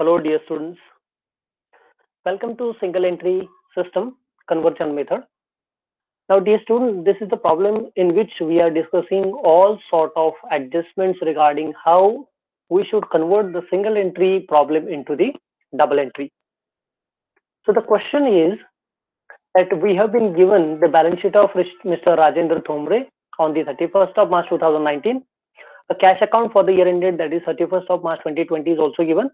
Hello dear students, welcome to single entry system conversion method. Now dear students, this is the problem in which we are discussing all sort of adjustments regarding how we should convert the single entry problem into the double entry. So the question is that we have been given the balance sheet of Mr. Rajendra Thomre on the 31st of March 2019. A cash account for the year ended, that is 31st of March 2020, is also given,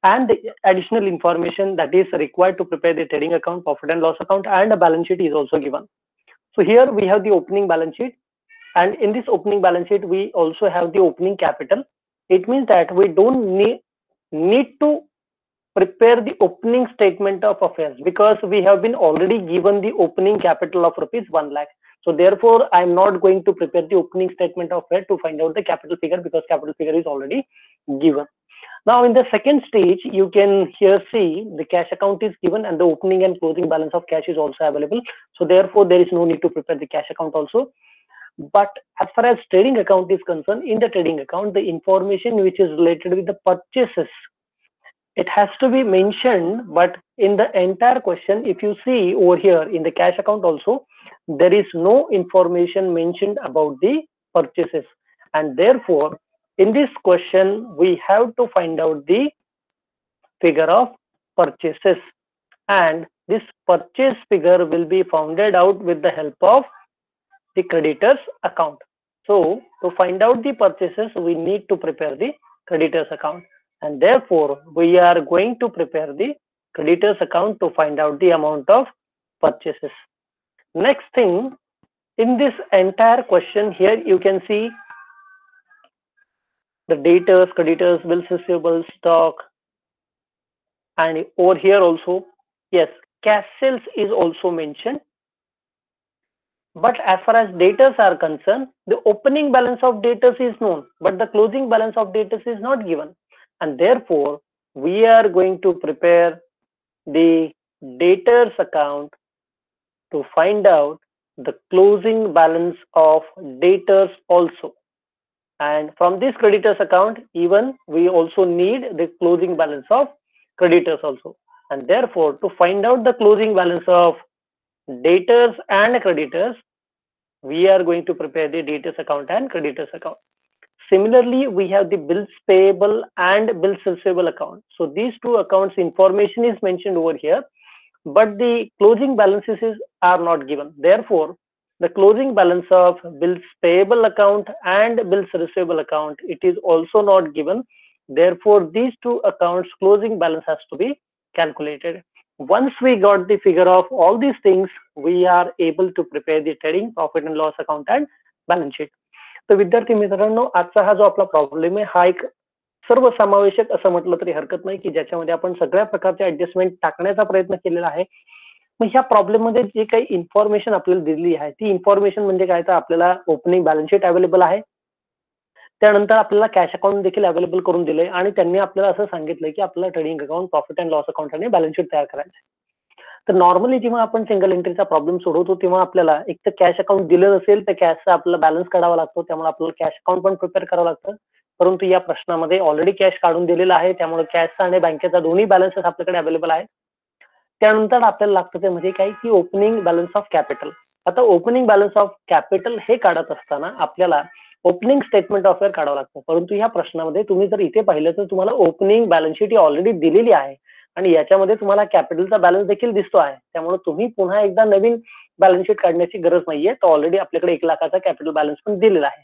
and the additional information that is required to prepare the trading account, profit and loss account, and a balance sheet is also given. So here we have the opening balance sheet, and in this opening balance sheet we also have the opening capital. It means that we don't need to prepare the opening statement of affairs because we have been already given the opening capital of rupees 1 lakh. So therefore I am not going to prepare the opening statement of affairs to find out the capital figure because capital figure is already given. Now in the second stage, you can here see the cash account is given and the opening and closing balance of cash is also available. So therefore there is no need to prepare the cash account also. But as far as trading account is concerned, in the trading account, the information which is related with the purchases, it has to be mentioned. But in the entire question, if you see over here in the cash account also, there is no information mentioned about the purchases, and therefore in this question we have to find out the figure of purchases, and this purchase figure will be founded out with the help of the creditors account. So to find out the purchases we need to prepare the creditors account, and therefore we are going to prepare the creditors account to find out the amount of purchases. Next thing, in this entire question here you can see the debtors, creditors, bills receivable, stock, and over here also, yes, cash sales is also mentioned. But as far as debtors are concerned, the opening balance of debtors is known, but the closing balance of debtors is not given, and therefore we are going to prepare the debtors account to find out the closing balance of debtors also. And from this creditors account, even we also need the closing balance of creditors also. And therefore, to find out the closing balance of debtors and creditors, we are going to prepare the debtors account and creditors account. Similarly, we have the bills payable and bills receivable account. So these two accounts information is mentioned over here, but the closing balances are not given. Therefore, the closing balance of bills payable account and bills receivable account, it is also not given. Therefore, these two accounts closing balance has to be calculated. Once we got the figure of all these things, we are able to prepare the trading, profit and loss account and balance sheet. तर विद्यार्थी मित्रांनो, आजचा हा जो आपला problem आहे हा एक सर्वसमावेशक असं म्हटलं तरी हरकत नाही की ज्याच्यामध्ये आपण सगळ्या प्रकारचे ऍडजस्टमेंट टाकण्याचा प्रयत्न केलेला आहे. मग ह्या प्रॉब्लेम मध्ये जे काही इन्फॉर्मेशन आपल्याला दिलेली आहे ती इन्फॉर्मेशन म्हणजे काय, तर आपल्याला ओपनिंग बॅलन्स शीट अवेलेबल आहे, त्यानंतर आपल्याला कॅश अकाउंट देखील अवेलेबल करून दिले आणि त्यांनी आपल्याला असं सांगितलं की आपल्याला trading account, profit and loss account आणि बॅलन्स शीट तयार करायचं. तर नॉर्मली जेव्हा आपण सिंगल एंट्रीचा प्रॉब्लेम सोडवतो तेव्हा आपल्याला एक तर कॅश अकाउंट दिलं असेल तर कॅशचा आपल्याला बॅलन्स काढावा लागतो, त्यामुळे आपल्याला कॅश अकाउंट पण प्रिपेअर करावं लागतं. परंतु या प्रश्नामध्ये ऑलरेडी कॅश काढून दिलेला आहे, त्यामुळे कॅशचा आणि बँकेचा दोन्ही बॅलन्सेस आपल्याकडे अवेलेबल आहे. त्यानंतर आपल्याला लागतं ते म्हणजे काय की ओपनिंग बॅलन्स ऑफ कॅपिटल. आता ओपनिंग बॅलन्स ऑफ कॅपिटल हे काढत असताना आपल्याला ओपनिंग स्टेटमेंट ऑफ फेअर काढावं लागतं. परंतु या प्रश्नामध्ये तुम्ही जर इथे पाहिलं तर तुम्हाला ओपनिंग बॅलन्स शीट ही ऑलरेडी दिलेली आहे आणि याच्यामध्ये तुम्हाला कॅपिटलचा बॅलन्स देखील दिसतो आहे, त्यामुळे तुम्ही पुन्हा एकदा नवीन बॅलन्स शीट काढण्याची गरज नाहीये. तर ऑलरेडी आपल्याकडे 1 लाखाचा कॅपिटल बॅलन्स पण दिलेला आहे.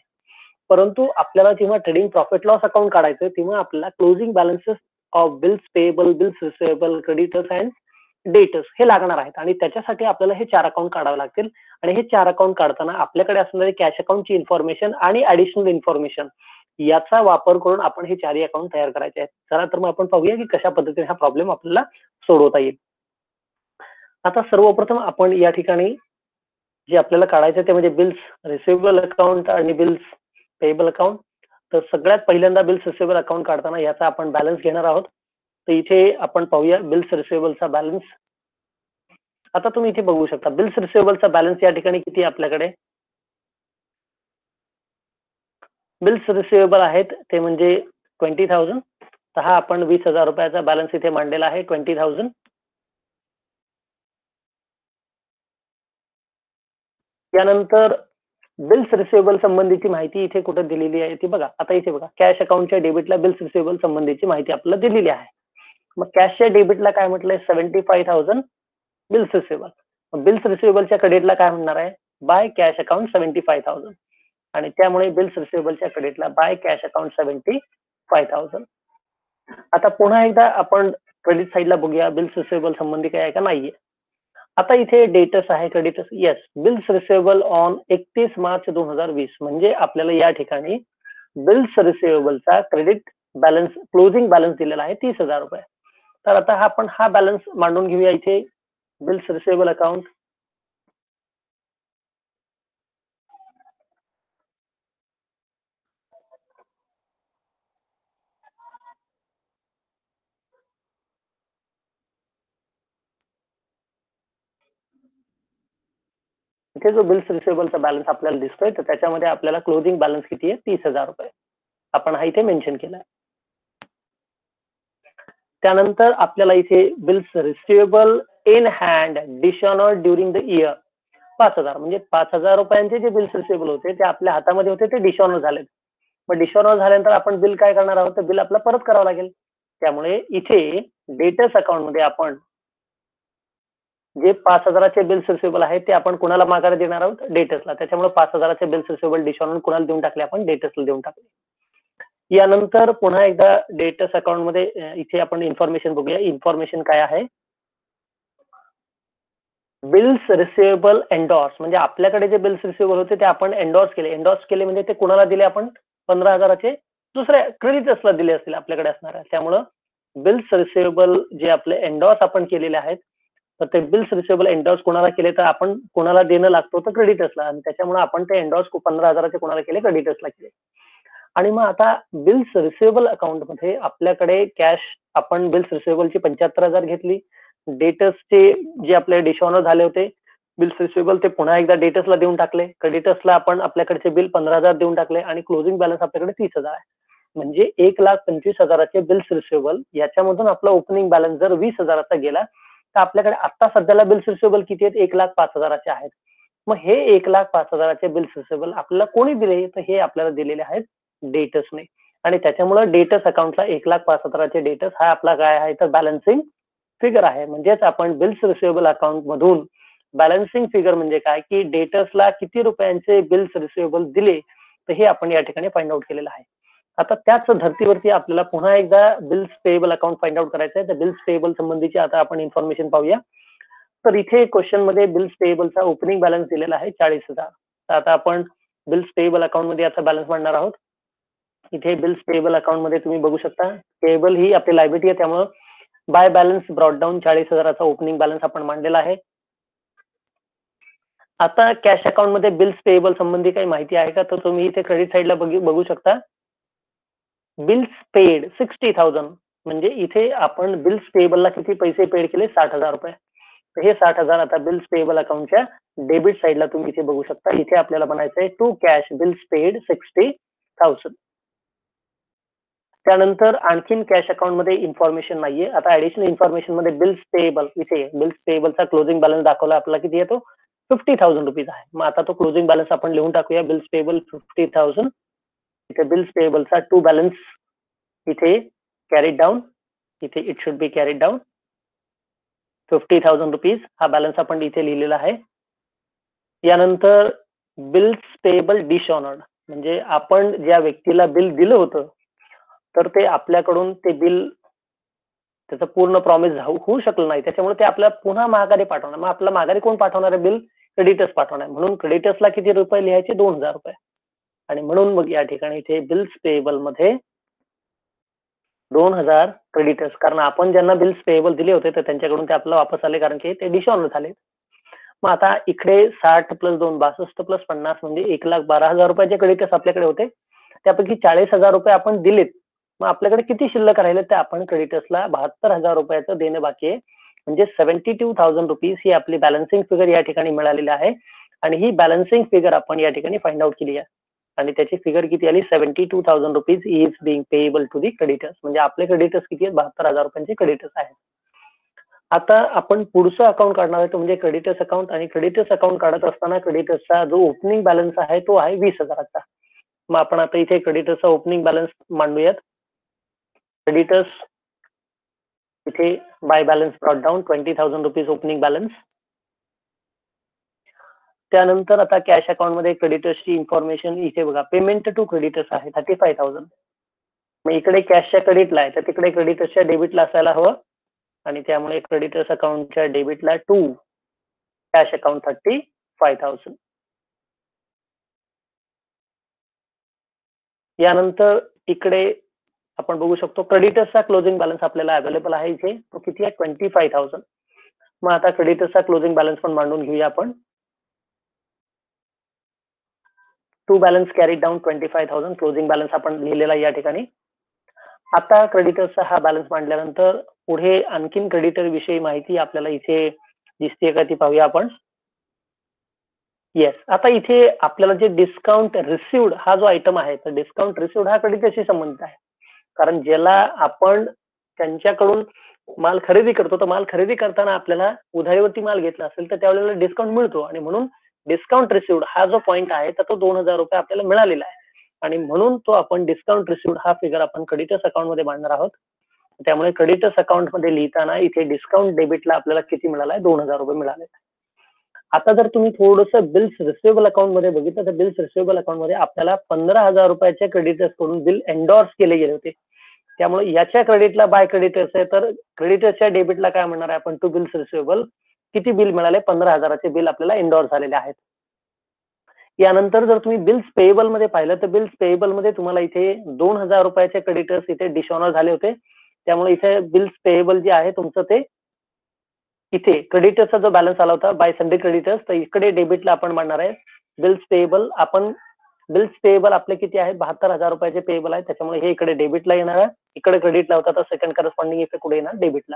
परंतु आपल्याला जेव्हा ट्रेडिंग प्रॉफिट लॉस अकाउंट काढायचं तेव्हा आपल्याला closing balances of bills payable, bills receivable, creditors and debtors हे लागणार आहेत आणि त्याच्यासाठी आपल्याला हे 4 अकाउंट काढावे लागतील. आणि हे 4 अकाउंट काढताना आपल्याकडे असणारी कॅश अकाउंटची इन्फॉर्मेशन आणि ऍडिशनल इन्फॉर्मेशन याचा वापर करून आपण हे 4ही अकाउंट तयार करायचे आहेत. चला तर मग आपण पाहूया की कशा पद्धतीने हा प्रॉब्लेम आपल्याला सोडवता येईल. आता सर्वप्रथम आपण या ठिकाणी जे आपल्याला काढायचं ते म्हणजे बिल्स रिसिवेबल अकाउंट आणि बिल्स पेएबल अकाउंट. तर सगळ्यात पहिल्यांदा बिल्स रिसिवेबल अकाउंट काढताना याचा आपण बॅलन्स घेणार आहोत. तर इथे आपण पाहूया बिल्स रिसिवेबलचा बॅलन्स. आता तुम्ही इथे बघू शकता बिल्स रिसिवेबलचा बॅलन्स या ठिकाणी किती आपल्याकडे. बिल्स रिसिवेबल आहेत ते म्हणजे 20,000 तर हा आपण 20,000 रुपयाचा बॅलन्स इथे मांडलेला आहे 20,000. त्यानंतर बिल्स रिसिवेबल संबंधीची माहिती इथे कुठे दिलेली आहे ती बघा. आता इथे बघा, कॅश अकाउंटच्या डेबिटला बिल्स रिसिवेबल संबंधीची माहिती आपल्याला दिलेली आहे. मग कॅशच्या डेबिटला काय म्हटलंय, 75,000 बिल्स रिसिवेबल. बिल्स रिसिवेबलच्या क्रेडिटला काय म्हणणार आहे, बाय कॅश अकाउंट 75,000. आणि त्यामुळे बिल्स रिसिवेबलच्या क्रेडिटला बाय कॅश अकाउंट 75,000. आता पुन्हा एकदा आपण क्रेडिट साईडला बघूया, बिल्स रिसिवेबल संबंधी काय आहे का नाहीये. आता इथे डेटस आहे, credits, yes, bills receivable on 31 March 2020. म्हणजे आपल्याला या ठिकाणी बिल्स रिसिवेबलचा क्रेडिट बॅलन्स, क्लोजिंग बॅलन्स दिलेला आहे 30,000 रुपये. तर आता आपण हा बॅलन्स मांडून घेऊया इथे, बिल्स रिसिवेबल अकाउंट. इथे जो बिल्स रिसिवेबलचा बॅलन्स आपल्याला दिसतोय, तर त्याच्यामध्ये आपल्याला क्लोजिंग बॅलन्स किती आहे, 30,000 रुपये आपण हा इथे मेन्शन केलाय. त्यानंतर आपल्याला इथे bills receivable in hand dishonoured during the year 5,000. म्हणजे 5,000 रुपयांचे जे बिल्स रिसिवेबल होते ते आपल्या हातामध्ये होते, ते डिशऑनर झाले. मग डिशऑनर झाल्यानंतर आपण बिल काय करणार आहोत, तर बिल आपलं परत करावं लागेल. त्यामुळे इथे डेटर्स अकाउंट मध्ये आपण जे 5,000चे बिल्स रिसिवेबल आहेत ते आपण कुणाला माघारी देणार आहोत, डेटर्सला. त्याच्यामुळे 5,000चे बिल्स रिसिवेबल डिशऑनर कुणाला देऊन टाकले, आपण डेटर्सला देऊन टाकले. यानंतर पुन्हा एकदा डेटर्स अकाउंट मध्ये इथे आपण इन्फॉर्मेशन बघूया. इन्फॉर्मेशन काय आहे, बिल्स रिसिवेबल एंडॉर्स. म्हणजे आपल्याकडे जे बिल्स रिसिवेबल होते ते आपण एंडॉर्स केले. एंडॉर्स केले म्हणजे ते कुणाला दिले, आपण 15,000चे दुसऱ्या क्रेडिटर्सला दिले असतील आपल्याकडे असणाऱ्या. त्यामुळं बिल्स रिसिवेबल जे आपले एंडॉर्स आपण केलेले आहेत, तर ते बिल्स रिसिवेबल एंडॉर्स कोणाला केले, तर आपण कोणाला देणं लागतो, तर क्रेडिटर्सला. आणि त्याच्यामुळे आपण ते एंडॉर्स 15,000चे कोणाला केले, क्रेडिटर्सला केले. आणि मग आता बिल्स रिसिवेबल अकाउंट मध्ये आपल्याकडे कॅश, आपण बिल्स रिसिवेबलची 75,000 घेतली. डेटर्सचे जे आपले डिशऑनर झाले होते बिल्स रिसिवेबल, ते पुन्हा एकदा डेटर्सला देऊन टाकले. क्रेडिटर्सला आपण आपल्याकडचे बिल 15,000 देऊन टाकले आणि क्लोजिंग बॅलन्स आपल्याकडे 30,000 आहे. म्हणजे 1,25,000चे बिल्स रिसिवेबल, याच्यामधून आपला ओपनिंग बॅलन्स जर 20,000चा गेला, तर आपल्याकडे आता सध्याला बिल्स रिसिवेबल किती आहेत, 1,05,000चे आहेत. मग हे 1,05,000चे बिल्स रिसिवेबल आपल्याला कोणी दिले, तर हे आपल्याला दिलेले आहेत डेटर्सने. आणि त्याच्यामुळे डेटर्स अकाउंटला 1,05,000चे डेटर्स हा आपला काय आहे, तर बॅलन्सिंग फिगर आहे. म्हणजेच आपण बिल्स रिसिवेबल अकाउंट मधून बॅलन्सिंग फिगर म्हणजे काय, की डेटर्सला किती रुपयांचे बिल्स रिसिवेबल दिले, तर हे आपण या ठिकाणी फाइंड आउट केलेलं आहे. आता त्याच धर्तीवरती आपल्याला पुन्हा एकदा bills payable account find out करायचं आहे. तर बिल्स पेएबल संबंधीची आता आपण इन्फॉर्मेशन पाहूया. तर इथे क्वेश्चन मध्ये बिल्स पेएबलचा ओपनिंग बॅलन्स दिलेला आहे 40,000. तर आता आपण बिल्स पेएबल अकाउंट मध्ये आता बॅलन्स मांडणार आहोत. इथे बिल्स पेएबल अकाउंट मध्ये तुम्ही बघू शकता, पेएबल ही आपली लायबिलिटी आहे, त्यामुळे बाय बॅलन्स ब्रॉट डाऊन 40,000चा ओपनिंग बॅलन्स आपण मांडलेला आहे. आता कॅश अकाउंट मध्ये बिल्स पेएबल संबंधी काही माहिती आहे का, तर तुम्ही इथे क्रेडिट साईडला बघू शकता, बिल्स पेड 60,000. म्हणजे इथे आपण बिल्स पेएबलला किती पैसे पेड केले, 60,000 रुपये. तर हे 60,000 आता बिल्स पेएबल अकाउंटच्या डेबिट साईडला तुम्ही इथे बघू शकता. इथे आपल्याला म्हणायचंय टू कॅश बिल्स पेड 60,000. त्यानंतर आणखीन कॅश अकाउंट मध्ये इन्फॉर्मेशन नाहीये. आता ऍडिशनल इन्फॉर्मेशन मध्ये बिल्स पेएबल, इथे बिल्स पेएबलचा क्लोजिंग बॅलन्स दाखवला आपला किती येतो, 50,000 रुपीज आहे. मग आता तो क्लोजिंग बॅलन्स आपण लिहून टाकूया, बिल्स पेएबल 50,000. इथे बिल्स पेएबलचा टू बॅलन्स इथे कॅरीड डाऊन, इथे it should be carried down 50,000 rupees हा बॅलन्स आपण इथे लिहिलेला आहे. यानंतर बिल्स पेएबल डिशऑनर्ड, म्हणजे आपण ज्या व्यक्तीला बिल दिलं होतं, तर ते आपल्याकडून ते बिल, त्याचं पूर्ण प्रॉमिस होऊ शकलं नाही, त्याच्यामुळे ते आपल्याला पुन्हा माघारी पाठवणार. मग आपला माघारी कोण पाठवणार आहे, बिल क्रेडिटर्स पाठवणार. म्हणून क्रेडिटर्सला किती रुपये लिहायचे, 2,000 रुपये. आणि म्हणून मग या ठिकाणी इथे बिल्स पेएबल मध्ये 2,000 क्रेडिटर्स, कारण आपण ज्यांना बिल्स पेएबल दिले होते तर त्यांच्याकडून ते आपल्याला वापस आले, कारण की ते डिशऑनर झाले. मग आता इकडे 60 प्लस 2 62 प्लस 50 म्हणजे 1,12,000 रुपयाचे क्रेडिटर्स आपल्याकडे होते. त्यापैकी 40,000 रुपये आपण दिलेत. मग आपल्याकडे किती शिल्लक राहिले, ते आपण क्रेडिटर्सला 72,000 रुपयाचं देणं बाकी आहे. म्हणजे 72,000 रुपीज ही आपली बॅलन्सिंग फिगर या ठिकाणी मिळालेली आहे. आणि ही बॅलन्सिंग फिगर आपण या ठिकाणी फाइंड आउट केली आहे. आणि त्याची फिगर किती आली 72,000 rupees is being payable to the creditors. म्हणजे आपले क्रेडिटर्स किती आहेत 72,000 रुपयांचे क्रेडिटर्स आहेत. आता आपण पुढचं अकाउंट काढणार आहे तो म्हणजे क्रेडिटर्स अकाउंट आणि क्रेडिटर्स अकाउंट काढत असताना क्रेडिटर्सचा जो ओपनिंग बॅलन्स आहे तो आहे 20,000चा. मग आपण आता इथे क्रेडिटर्सचा ओपनिंग बॅलन्स मांडूयात. क्रेडिटर्स इथे by balance brought down 20,000 rupees opening balance. त्यानंतर आता कॅश अकाउंट मध्ये क्रेडिटर्सची इन्फॉर्मेशन इथे बघा पेमेंट टू क्रेडिटर्स आहे 35,000. मग इकडे कॅशच्या क्रेडिटला आहे तर तिकडे क्रेडिटर्सच्या डेबिटला असायला हवं आणि त्यामुळे क्रेडिटर्स अकाउंटच्या डेबिटला टू कॅश अकाउंट 35,000. यानंतर इकडे आपण बघू शकतो क्रेडिटर्सचा क्लोजिंग बॅलन्स आपल्याला अवेलेबल आहे इथे तो किती आहे 25,000. मग आता क्रेडिटर्सचा क्लोजिंग बॅलन्स पण मांडून घेऊया आपण. To balance carry down 25,000 closing balance आपण लिहिलेला या ठिकाणी. आता क्रेडिटर्सचा हा बॅलन्स मांडल्यानंतर पुढे आणखीन क्रेडिटर विषयी माहिती आपल्याला इथे दिसते का ती पाहूया आपण. येस, आता इथे आपल्याला जे डिस्काउंट रिसिव्ड हा जो आयटम आहे तर डिस्काउंट रिसिव्ड हा क्रेडिटरशी संबंधित आहे. कारण ज्याला आपण त्यांच्याकडून माल खरेदी करतो तर माल खरेदी करताना आपल्याला उधारीवरती माल घेतला असेल तर त्यावेळेला डिस्काउंट मिळतो आणि म्हणून डिस्काउंट रिसिव्ड हा जो पॉईंट आहे तर तो 2,000 रुपये आपल्याला मिळालेला आहे आणि म्हणून तो आपण डिस्काउंट रिसिव्ड हा फिगर आपण क्रेडिटर्स अकाउंट मध्ये मांडणार आहोत. त्यामुळे क्रेडिटर्स अकाउंट मध्ये लिहिताना इथे डिस्काउंट डेबिटला आपल्याला किती मिळालाय 2,000 रुपये मिळाले. आता जर तुम्ही थोडंसं बिल्स रिसिवेबल अकाउंट मध्ये बघितलं तर बिल्स रिसिवेबल अकाउंट मध्ये आपल्याला 15,000 रुपयाच्या क्रेडिटर्स कडून बिल एन्डॉर्स केले गेले होते. त्यामुळे याच्या क्रेडिटला बाय क्रेडिटर्स आहे तर क्रेडिटर्सच्या डेबिटला काय म्हणणार आहे आपण टू बिल्स रिसिवेबल. किती बिल मिळाले 15,000चे बिल आपल्याला एन्डॉर्स झालेले आहेत. यानंतर जर तुम्ही बिल्स पेएबल मध्ये पाहिलं तर बिल्स पेएबल मध्ये तुम्हाला इथे 2,000 रुपयाचे क्रेडिटर्स इथे डिसऑनर झाले होते. त्यामुळे इथे बिल्स पेएबल जे आहे तुमचं ते इथे क्रेडिटर्सचा जो बॅलन्स आला होता बाय संडे क्रेडिटर्स तर इकडे डेबिटला आपण मांडणार आहे बिल्स पेएबल. आपण बिल्स पेएबल आपले किती आहेत 72,000 रुपयाचे पेएबल आहे त्याच्यामुळे हे इकडे डेबिटला येणार आहे. इकडे क्रेडिटला होता तर सेकंड करस्पॉन्डिंग इफेक्ट कुठे येणार डेबिटला.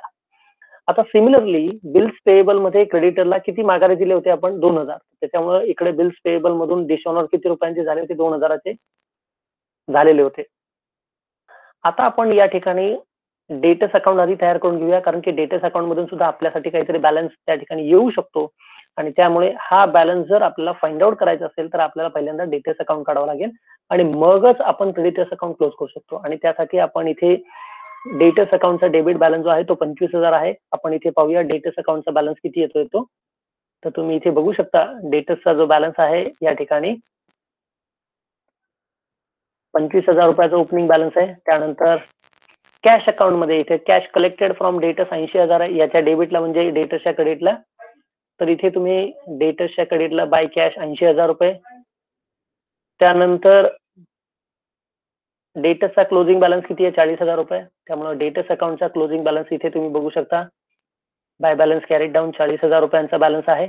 आता सिमिलरली बिल्स पेएबल मध्ये क्रेडिटरला किती माघारी दिले होते आपण 2,000. त्याच्यामुळे इकडे बिल्स पेएबल मधून डिसऑनर किती रुपयांचे झाले होते 2,000चे झालेले होते. आता आपण या ठिकाणी डेटर्स अकाउंट आधी तयार करून घेऊया कारण की डेटर्स अकाउंट मधून सुद्धा आपल्यासाठी काहीतरी बॅलन्स त्या ठिकाणी येऊ शकतो आणि त्यामुळे हा बॅलन्स जर आपल्याला फाइंड आउट करायचा असेल तर आपल्याला पहिल्यांदा डेटर्स अकाउंट काढावं लागेल आणि मगच आपण क्रेडिटर्स अकाउंट क्लोज करू शकतो. आणि त्यासाठी आपण इथे डेटर्स अकाउंटचा डेबिट बॅलन्स जो आहे तो 25,000 आहे. आपण इथे पाहूया डेटर्स अकाउंटचा बॅलन्स किती येतोय तो. तर तुम्ही इथे बघू शकता डेटर्सचा जो बॅलन्स आहे या ठिकाणी 25,000 रुपयाचा ओपनिंग बॅलन्स आहे. त्यानंतर कॅश अकाउंट मध्ये इथे कॅश कलेक्टेड फ्रॉम डेटर्स 80,000 आहे. याच्या डेबिटला म्हणजे डेटर्सच्या क्रेडिटला तर इथे तुम्ही डेटर्सच्या क्रेडिटला बाय कॅश 80,000 रुपये. त्यानंतर डेटर्सचा क्लोजिंग बॅलन्स किती आहे 40,000 रुपये. त्यामुळे डेटर्स अकाउंटचा क्लोजिंग बॅलन्स इथे तुम्ही बघू शकता बाय बॅलन्स कॅरीड डाऊन 40,000 रुपयांचा बॅलन्स आहे.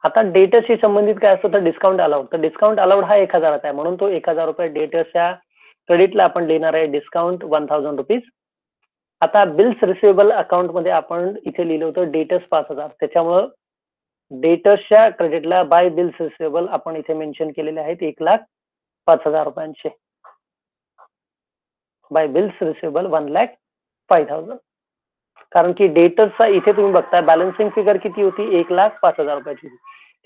आता डेटर्सशी संबंधित काय असतं तर डिस्काउंट अलाउड. तर डिस्काउंट अलाउड हा 1,000चा आहे म्हणून तो 1,000 रुपये डेटर्सच्या क्रेडिटला आपण देणार आहे डिस्काउंट 1,000 रुपीज. आता बिल्स रिसिवेबल अकाउंट मध्ये आपण इथे लिहिलं होतं डेटर्स 5,000 त्याच्यामुळं डेटर्सच्या क्रेडिटला बाय बिल्स रिसिवेबल आपण इथे मेन्शन केलेले आहेत 1,05,000 रुपयांचे. बाय बिल्स रिसिवेबल 1,05,000 कारण की डेटर्सचा इथे तुम्ही बघताय बॅलन्सिंग फिगर किती होती 1,05,000 रुपयाची.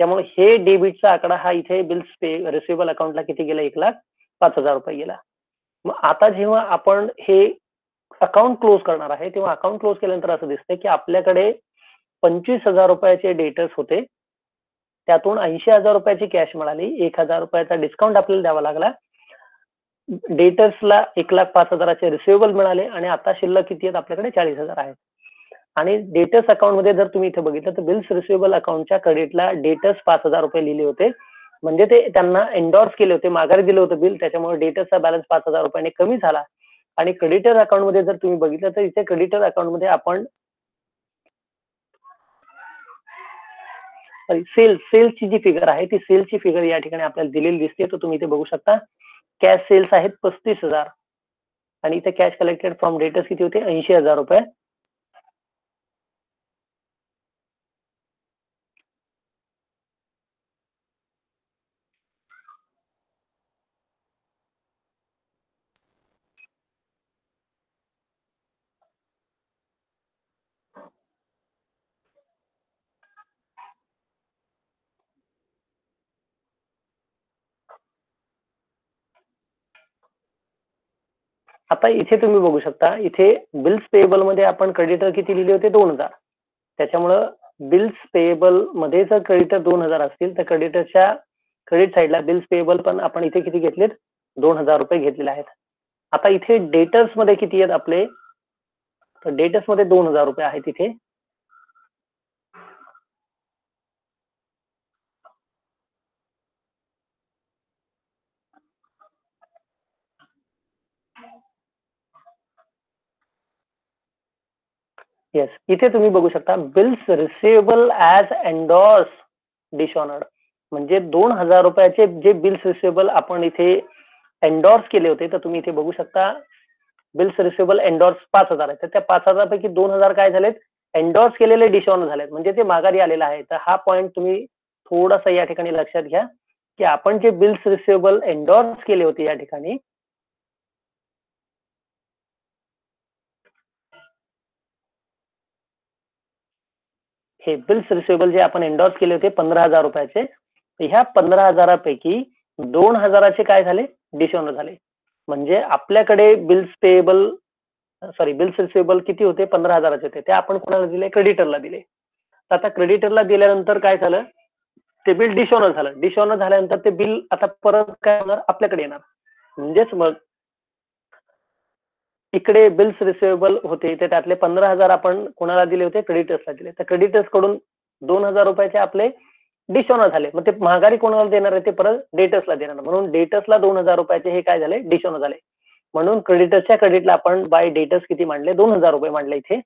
त्यामुळे हे डेबिटचा आकडा हा इथे बिल्स रिसिवेबल अकाउंटला किती गेला 1,05,000 रुपये गेला. मग आता जेव्हा आपण हे अकाउंट क्लोज करणार आहे तेव्हा अकाउंट क्लोज केल्यानंतर असं दिसतंय की आपल्याकडे 25,000 रुपयाचे डेटर्स होते. त्यातून 80,000 रुपयाची कॅश मिळाली. 1,000 रुपयाचा डिस्काउंट आपल्याला द्यावा लागला. डेटर्सला 1,05,000चे रिसिवेबल मिळाले आणि आता शिल्लक किती आहेत आपल्याकडे 40,000 आहेत. आणि डेटर्स अकाउंट मध्ये जर तुम्ही इथे बघितलं तर बिल्स रिसिवेबल अकाउंटच्या क्रेडिटला डेटर्स 5,000 रुपये लिहिले होते म्हणजे ते त्यांना एन्डॉर्स केले होते माघारी दिलं होतं बिल त्याच्यामुळे डेटर्सचा बॅलन्स 5,000 रुपयाने कमी झाला. आणि क्रेडिटर अकाउंट मध्ये जर तुम्ही बघितलं तर इथे क्रेडिटर अकाउंट मध्ये आपण सेल्सची जी फिगर आहे ती सेल्सची फिगर या ठिकाणी आपल्याला दिलेली दिसते तर तुम्ही इथे बघू शकता कॅश सेल्स आहेत 35,000 आणि इथे कॅश कलेक्टेड फ्रॉम डेटर्स किती होते 80,000 रुपये. आता इथे तुम्ही बघू शकता, इथे बिल्स पेएबल मध्ये आपण क्रेडिटर किती लिहिले होते 2000. त्याच्यामुळं बिल्स पेएबल मध्ये जर क्रेडिटर 2000 असतील तर क्रेडिटरच्या क्रेडिट साईडला बिल्स पेएबल पण आपण इथे किती घेतलेत 2000 रुपये घेतलेले आहेत. आता इथे डेटर्स मध्ये किती आहेत आपले, तर डेटर्स मध्ये 2000 रुपये आहेत इथे. येस, इथे तुम्ही बघू शकता बिल्स रिसिवेबल ऍज एंडॉर्स डिशऑनर्ड, म्हणजे 2000 रुपयाचे जे बिल्स रिसिवेबल आपण इथे एंडॉर्स केले होते, तर तुम्ही इथे बघू शकता बिल्स रिसिवेबल एंडॉर्स 5000 आहेत. तर त्या 5000 पैकी 2000 काय झालेत एंडॉर्स केलेले डिशऑनर झालेत, म्हणजे ते माघारी आलेलं आहे. तर हा पॉईंट तुम्ही थोडासा या ठिकाणी लक्षात घ्या की आपण जे बिल्स रिसिवेबल एंडॉर्स केले होते या ठिकाणी, हे बिल्स रिसिवेबल जे आपण एंडॉर्स केले होते 15,000 रुपयाचे, ह्या 15,000 पैकी 2,000चे काय झाले डिशऑनर झाले. म्हणजे आपल्याकडे बिल्स पेएबल बिल्स रिसिवेबल किती होते 15,000चे होते, ते आपण कोणाला दिले क्रेडिटरला दिले. आता क्रेडिटरला दिल्यानंतर काय झालं, ते बिल डिशऑनर झालं. डिशऑनर झाल्यानंतर ते बिल आता परत काय होणार आपल्याकडे येणार. म्हणजेच मग इकडे बिल्स रिसिवेबल होते ते त्यातले 15,000 आपण कोणाला दिले होते क्रेडिटर्सला दिले. तर क्रेडिटर्स कडून 2,000 रुपयाचे आपले डिशऑनर झाले. मग ते महागारी कोणाला देणार आहे, ते परत डेटर्सला देणार. म्हणून डेटर्सला 2,000 रुपयाचे हे काय झाले डिशऑनर झाले. म्हणून क्रेडिटर्सच्या क्रेडिटला आपण बाय डेटर्स किती मांडले 2,000 रुपये मांडले इथे.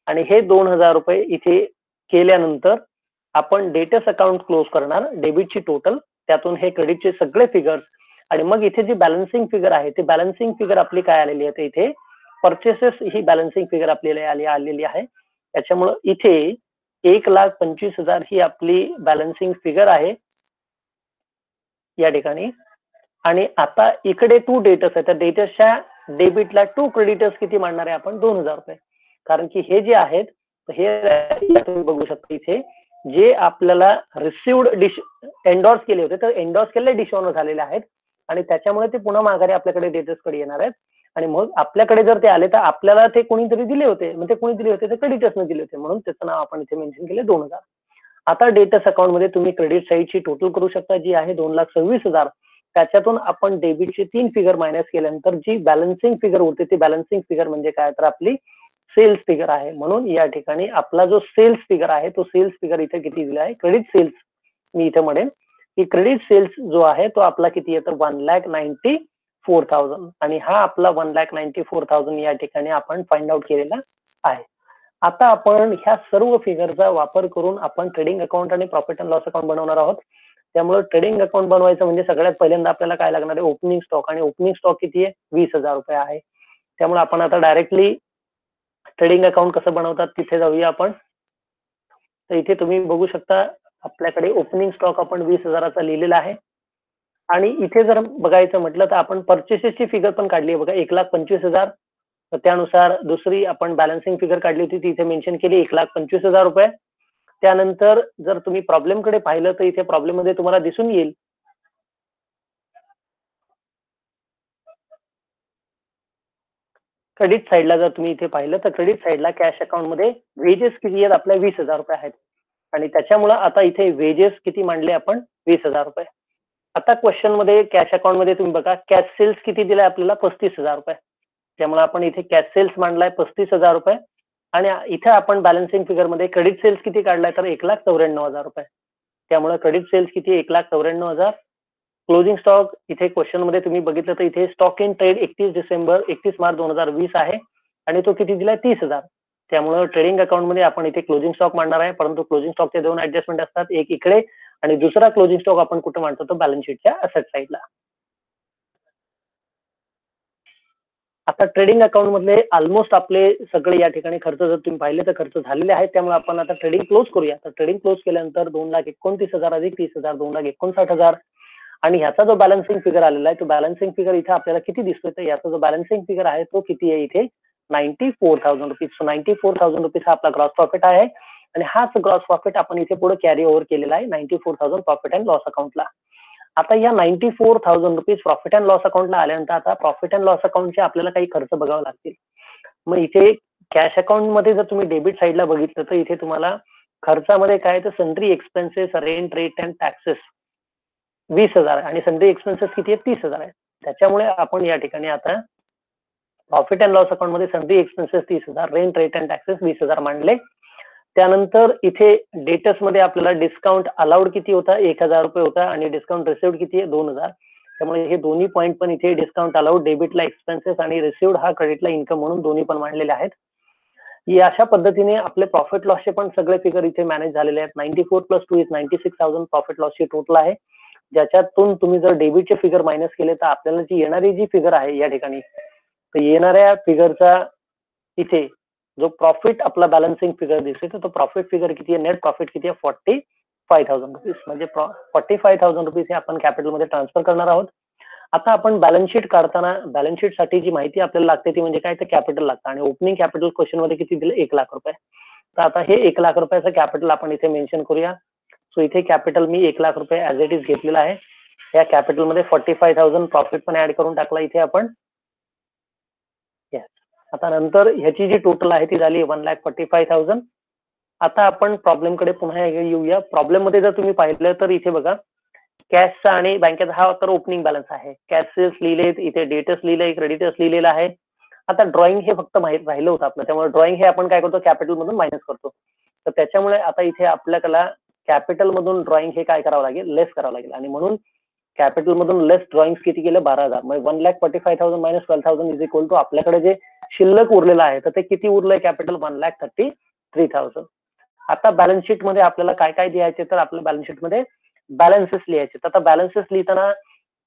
आणि हे 2,000 रुपये इथे केल्यानंतर आपण डेटर्स अकाउंट क्लोज करणार, डेबिटची टोटल, त्यातून हे क्रेडिटचे सगळे फिगर्स, आणि मग इथे जी बॅलन्सिंग फिगर आहे ती बॅलन्सिंग फिगर आपली काय आलेली आहे इथे परचेसेस ही बॅलन्सिंग फिगर आपल्याला आलेली आहे. त्याच्यामुळं इथे 1,25,000 ही आपली बॅलन्सिंग फिगर आहे या ठिकाणी. आणि आता इकडे 2 डेटर्स आहेत, त्या डेटर्सच्या डेबिटला 2 क्रेडिटर्स किती मांडणार आहे आपण 2,000 रुपये. कारण की हे जे आहेत हे तुम्ही बघू शकता इथे जे आपल्याला रिसिव्ड एंडॉर्स केले होते, तर एंडॉर्स केलेले डिशऑनर झालेले आहेत आणि त्याच्यामुळे ते पुन्हा माघारी आपल्याकडे डेटर्स कडे येणार आहेत. आणि मग आपल्याकडे जर ते आले तर आपल्याला ते कोणीतरी दिले होते, म्हणजे कोणी दिले होते तर क्रेडिटर्सने दिले होते, म्हणून त्याचं नाव आपण इथे मेन्शन केले 2,000. आता डेटर्स अकाउंट मध्ये तुम्ही क्रेडिट साईडची टोटल करू शकता जी आहे 2,26,000. त्याच्यातून आपण डेबिटची 3 फिगर मायनस केल्यानंतर जी बॅलन्सिंग फिगर उरते ती बॅलन्सिंग फिगर म्हणजे काय तर आपली सेल्स फिगर आहे. म्हणून या ठिकाणी आपला जो सेल्स फिगर आहे तो सेल्स फिगर इथे किती दिला आहे क्रेडिट सेल्स, मी इथे म्हणेन की क्रेडिट सेल्स जो आहे तो आपला किती येतो 1,94,000 आणि हा आपला 1,94,000 या ठिकाणी आपण फाइंड आउट केलेला आहे. आता आपण ह्या सर्व फिगरचा वापर करून आपण ट्रेडिंग अकाउंट आणि प्रॉफिट अँड लॉस अकाउंट बनवणार आहोत. त्यामुळे ट्रेडिंग अकाउंट बनवायचं म्हणजे सगळ्यात पहिल्यांदा आपल्याला काय लागणार आहे ओपनिंग स्टॉक, आणि ओपनिंग स्टॉक किती आहे 20,000 रुपये आहे. त्यामुळे आपण आता डायरेक्टली ट्रेडिंग अकाउंट कसं बनवतात तिथे जाऊया आपण. तर इथे तुम्ही बघू शकता आपल्याकडे ओपनिंग स्टॉक आपण 20,000चा लिहिलेला आहे. आणि इथे जर बघायचं म्हटलं तर आपण परचेसेसची फिगर पण काढली आहे बघा 1,25,000. त्यानुसार दुसरी आपण बॅलन्सिंग फिगर काढली होती ती इथे मेन्शन केली 1,25,000 रुपये. त्यानंतर जर तुम्ही प्रॉब्लेम कडे पाहिलं तर इथे प्रॉब्लेम मध्ये तुम्हाला दिसून येईल क्रेडिट साईडला जर तुम्ही इथे पाहिलं तर क्रेडिट साईडला कॅश अकाउंट मध्ये वेजेस किती आहेत आपल्या 20,000 रुपये आहेत. आणि त्याच्यामुळे आता इथे वेजेस किती मांडले आपण 20,000 रुपये. आता क्वेश्चन मध्ये कॅश अकाउंट मध्ये तुम्ही बघा कॅश सेल्स किती दिलाय आपल्याला 35,000 रुपये. त्यामुळे आपण इथे कॅश सेल्स मांडलाय 35,000 रुपये. आणि इथे आपण बॅलन्सिंग फिगर मध्ये क्रेडिट सेल्स किती काढलाय तर 1,94,000 रुपये. त्यामुळे क्रेडिट सेल्स किती 1,94,000. क्लोजिंग स्टॉक इथे क्वेश्चन मध्ये तुम्ही बघितलं तर इथे स्टॉक इन ट्रेड 31 मार्च 2020 आहे आणि तो किती दिलाय 30,000. त्यामुळे ट्रेडिंग अकाउंट मध्ये आपण इथे क्लोजिंग स्टॉक मांडणार आहे, परंतु क्लोजिंग स्टॉकचे 2 ऍडजस्टमेंट असतात, एक इकडे आणि दुसरा क्लोजिंग स्टॉक आपण कुठे मांडतो तो बॅलन्स शीटच्या असेट साईडला. आता ट्रेडिंग अकाउंट मधले ऑलमोस्ट आपले सगळे या ठिकाणी खर्च जर तुम्ही पाहिले तर खर्च झालेले आहेत. त्यामुळे आपण आता ट्रेडिंग क्लोज करूया. तर ट्रेडिंग क्लोज केल्यानंतर 2,29,000 अधिक 30,000 2,59,000 आणि ह्याचा जो बॅलन्सिंग फिगर आलेला आहे तो बॅलन्सिंग फिगर इथे आपल्याला किती दिसतोय तर याचा जो बॅलन्सिंग फिगर आहे तो किती आहे इथे 94,000 रुपीज. सो 94,000 रुपीज हा आपला ग्रॉस प्रॉफिट आहे आणि हाच ग्रॉस प्रॉफिट आपण इथे पुढे कॅरी ओव्हर केलेला आहे 94,000 प्रॉफिट अँड लॉस अकाउंटला. आता या 94,000 रुपीज प्रॉफिट अँड लॉस अकाउंटला आल्यानंतर आता प्रॉफिट अँड लॉस अकाउंटचे आपल्याला काही खर्च बघावे लागतील. मग इथे कॅश अकाउंट मध्ये जर तुम्ही डेबिट साईडला बघितलं तर इथे तुम्हाला खर्चामध्ये काय तर sundry expenses rent rate and taxes 20,000 आणि सन्ड्री एक्सपेन्सेस किती आहे 30,000 आहे. त्याच्यामुळे आपण या ठिकाणी आता प्रॉफिट अँड लॉस अकाउंट मध्ये sundry expenses 30,000 rent rate and taxes 20,000 मांडले. त्यानंतर इथे डेटस मध्ये आपल्याला डिस्काउंट अलाउड किती होता 1,000 रुपये होता आणि डिस्काउंट रिसिव्ड किती आहे 2,000. त्यामुळे हे दोन्ही पॉईंट पण इथे डिस्काउंट अलाउड डेबिटला एक्सपेन्सेस आणि रिसिव्ड हा क्रेडिटला इन्कम म्हणून दोन्ही पण मांडलेले आहेत. या अशा पद्धतीने आपले प्रॉफिट लॉसचे पण सगळे फिगर इथे मॅनेज झालेले आहेत. 94 प्लस 2 इज 96,000 प्रॉफिट लॉसची टोटल आहे. ज्याच्यातून तुम्ही जर डेबिटचे फिगर मायनस केले तर आपल्याला जी येणारी जी फिगर आहे या ठिकाणी तर येणाऱ्या फिगरचा इथे जो प्रॉफिट आपला बॅलन्सिंग फिगर दिसते तर तो प्रॉफिट फिगर किती आहे नेट प्रॉफिट किती आहे 45,000 रुपीज. म्हणजे 45,000 रुपीज हे आपण कॅपिटल मध्ये ट्रान्सफर करणार आहोत. आता आपण बॅलन्स शीट काढताना बॅलन्स शीट साठी जी माहिती आपल्याला लागते ती म्हणजे काय तर कॅपिटल लागतं आणि ओपनिंग कॅपिटल क्वेश्चन मध्ये किती दिलं 1 लाख रुपये. तर आता हे 1 लाख रुपयाचं कॅपिटल आपण इथे मेन्शन करूया. सो इथे कॅपिटल मी 1 लाख रुपये ऍज इट इज घेतलेला आहे. या कॅपिटल मध्ये 45,000 प्रॉफिट पण ऍड करून टाकला इथे आपण. आता नंतर ह्याची जी टोटल आहे ती झाली 1,45,000. आता आपण प्रॉब्लेम कडे पुन्हा येऊया. प्रॉब्लेम मध्ये जर तुम्ही पाहिलं तर इथे बघा कॅशचा आणि बँकेचा हा तर ओपनिंग बॅलन्स आहे. कॅशेस लिहिले इथे डेटस लिहिलंय क्रेडिटस लिहिलेलं आहे. आता ड्रॉइंग हे फक्त माहित राहिलं होतं आपलं त्यामुळे ड्रॉइंग हे आपण काय करतो कॅपिटल मधून मायनस करतो. तर त्याच्यामुळे आता इथे आपल्याला कॅपिटल मधून ड्रॉइंग हे काय करावं लागेल लेस करावं लागेल आणि म्हणून कॅपिटल मधून लेस ड्रॉइंग किती केलं 12,000 म्हणजे 1,45,000 मायनस 12,000 इज इक्वल टू आपल्याकडे जे शिल्लक उरलेलं आहे तर ते किती उरलंय कॅपिटल 1,33,000. आता बॅलन्स शीट मध्ये आपल्याला काय काय द्यायचे तर आपल्या बॅलन्स शीट मध्ये बॅलन्सेस लिहायचे. आता बॅलन्सेस लिहिताना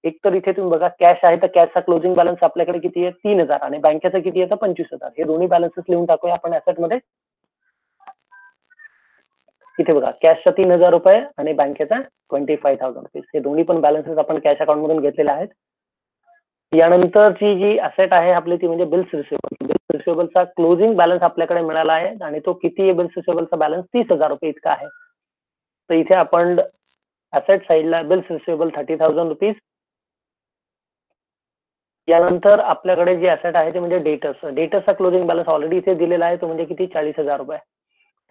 एक तर इथे तुम्ही बघा कॅश आहे तर कॅशचा क्लोजिंग बॅलन्स आपल्याकडे किती आहे 3,000 आणि बँकेचा किती आहे तर 25,000. हे दोन्ही बॅलन्सेस लिहून टाकूया आपण ऍसेट मध्ये. इथे बघा कॅशचा 3,000 रुपये आणि बँकेचा 25,000 रुपीज हे दोन्ही पण बॅलन्सेस आपण कॅश अकाउंट मधून घेतलेले आहेत. यानंतरची जी असेट आहे आपली ती म्हणजे बिल्स रिसिवेबल. बिल्स रिसिवेबलचा क्लोजिंग बॅलन्स आपल्याकडे मिळाला आहे आणि तो किती आहे बिल्स रिसिवेबलचा बॅलन्स 30,000 रुपये इतका आहे. तर इथे आपण असेट साइडला बिल्स रिसिवेबल 30,000 रुपीज. यानंतर आपल्याकडे जे असेट आहे ते म्हणजे डेटस. डेटसचा क्लोजिंग बॅलन्स ऑलरेडी इथे दिलेला आहे तो म्हणजे किती 40,000 रुपये.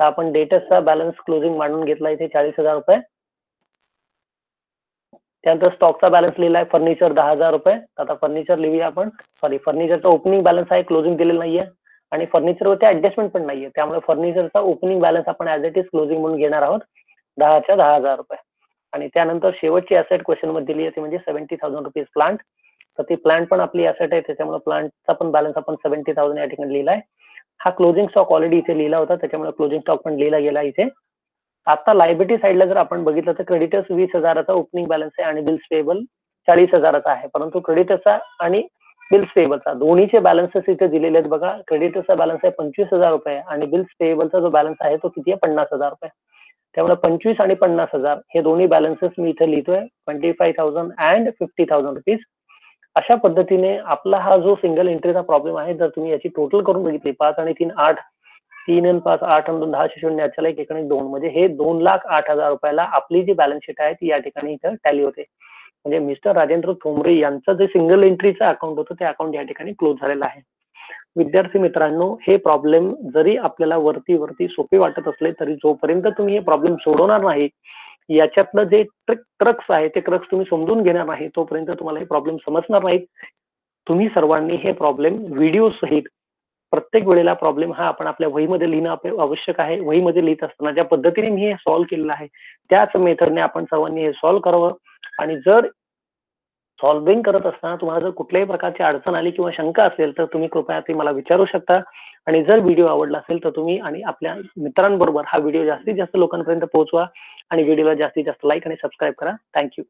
तर आपण डेटसचा बॅलन्स क्लोजिंग मांडून घेतला इथे 40,000 रुपये. त्यानंतर स्टॉकचा बॅलन्स लिहिलाय फर्निचर 10,000 रुपये. आता फर्निचर लिहूया आपण. सॉरी फर्निचरचा ओपनिंग बॅलन्स आहे क्लोजिंग दिलेलं नाहीये आणि फर्निचरवरती ऍडजस्टमेंट पण नाहीये त्यामुळे फर्निचरचा ओपनिंग बॅलन्स आपण ऍज इट इज क्लोजिंग म्हणून घेणार आहोत 10च्या 10,000 रुपये. आणि त्यानंतर शेवटची असेट क्वेश्चन मध्ये दिली आहे ती म्हणजे 70,000 रुपीज प्लांट. तर ती प्लांट पण आपली असेट आहे त्याच्यामुळे प्लांटचा पण बॅलन्स आपण 70,000 या ठिकाणी लिहिलाय. हा क्लोजिंग स्टॉक ऑलरेडी इथे लिहिला होता त्याच्यामुळे क्लोजिंग स्टॉक पण लिहिला गेला इथे. आता लायबिलिटी साईडला जर आपण बघितलं तर क्रेडिटर्स 20,000चा ओपनिंग बॅलन्स आहे आणि बिल्स पेबल 40,000चा आहे. परंतु क्रेडिटर्सचा आणि बिल्स पेबलचा दोन्हीचे बॅलन्सेस इथे दिलेले आहेत बघा. क्रेडिटर्सचा बॅलन्स आहे 25,000 रुपये आणि बिल्स पेबलचा जो बॅलन्स आहे तो किती आहे 50,000 रुपये. त्यामुळे 25 आणि 50,000 हे दोन्ही बॅलन्सेस मी इथे लिहितोय 25,000 अँड 50,000 रुपीज. अशा पद्धतीने आपला हा जो सिंगल एंट्रीचा प्रॉब्लेम आहे जर तुम्ही याची टोटल करून बघितली 5 आणि 3 8 3 आणि 5 8 आणि 2 10 शून्य याच्याला एक आणि 2 म्हणजे हे 2,08,000 रुपयाला आपली जी बॅलन्स शीट आहे ती या ठिकाणी इथं टॅली होते. म्हणजे मिस्टर राजेंद्र थोमरे यांचं जे सिंगल एंट्रीचं अकाउंट होतं ते अकाउंट या ठिकाणी क्लोज झालेलं आहे. विद्यार्थी मित्रांनो हे प्रॉब्लेम जरी आपल्याला वरती सोपे वाटत असले तरी जोपर्यंत तुम्ही हे प्रॉब्लेम सोडवणार नाही याच्यातलं जे क्रक्स आहे ते क्रक्स तुम्ही समजून घेणार नाही तोपर्यंत तुम्हाला हे प्रॉब्लेम समजणार नाहीत. तुम्ही सर्वांनी हे प्रॉब्लेम व्हिडिओ सहित प्रत्येक वेळेला प्रॉब्लेम हा आपण आपल्या वहीमध्ये लिहिणं आवश्यक आहे. वहीमध्ये लिहित असताना ज्या पद्धतीने मी हे सॉल्व्ह केलेलं आहे त्याच मेथडने आपण सर्वांनी हे सॉल्व्ह करावं. आणि जर सॉल्विंग करत असताना तुम्हाला जर कुठल्याही प्रकारची अडचण आली किंवा शंका असेल तर तुम्ही कृपया ती मला विचारू शकता. आणि जर व्हिडिओ आवडला असेल तर तुम्ही आणि आपल्या मित्रांबरोबर हा व्हिडिओ जास्तीत जास्त लोकांपर्यंत पोहोचवा आणि व्हिडिओला जास्तीत जास्त लाईक आणि सबस्क्राईब करा. थँक्यू.